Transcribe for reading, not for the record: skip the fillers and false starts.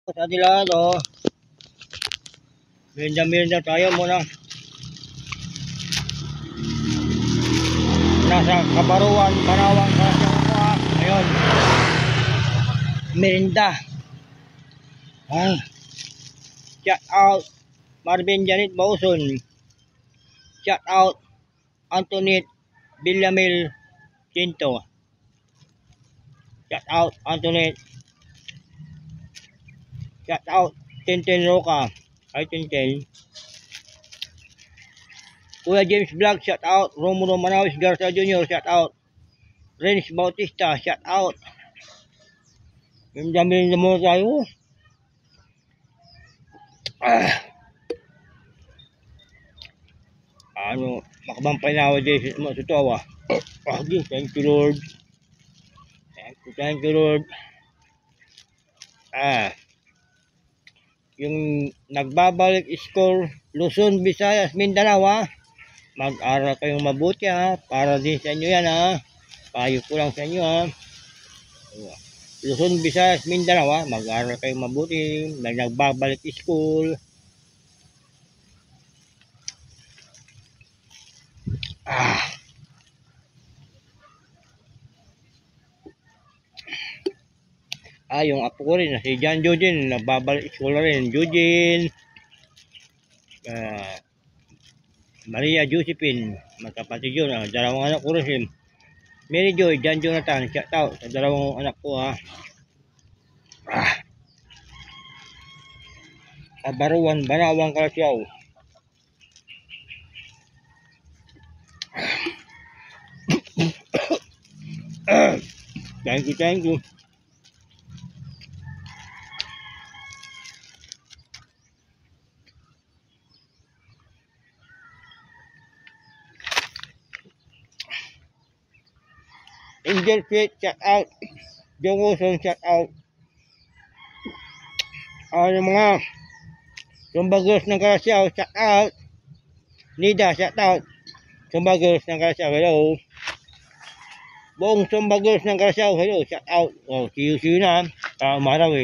Sa Dilado, merinda tayo muna. Nasa Kabaruan, Banawang, Kalasyaw. Ayun. Merinda. Ay. Shout out Marvin Janet Bauson. Shout out Antoinette Villamil Quinto. Shout out Antoinette. Shout out Tintin Roca. Ay Tintin. Kuya James Vlog, shout out. Romulo Manawis Garza Jr., shout out. Renz Bautista, shout out. Merinda muna tayo. Ano, makabampay na ako dyan sa tutawa. Thank you Lord. Thank you Lord. Yung nagbabalik school, Luzon, Visayas, Mindanao mag-aral kayong mabuti para din sa inyo yan payo ko lang sa inyo Luzon, Visayas, Mindanao mag-aral kayong mabuti nagbabalik school. Yung apo ko rin si John Jujin nagbabalik school na rin. Jujin, Maria Josephine, magkapatid yun dalawang anak ko rin Mary Joy, John Jonathan, shout out sa dalawang anak ko Kabaruan, Banawang, Kalasyaw. Thank you. Angel Fit, shout out. Jong Wilson, shout out. Yung mga Sumbagos ng Kalasyaw, shout out. Nida, shout out. Sumbagos ng Kalasyaw, hello. Buong Sumbagos ng Kalasyaw, hello, shout out. See you na. Umaraw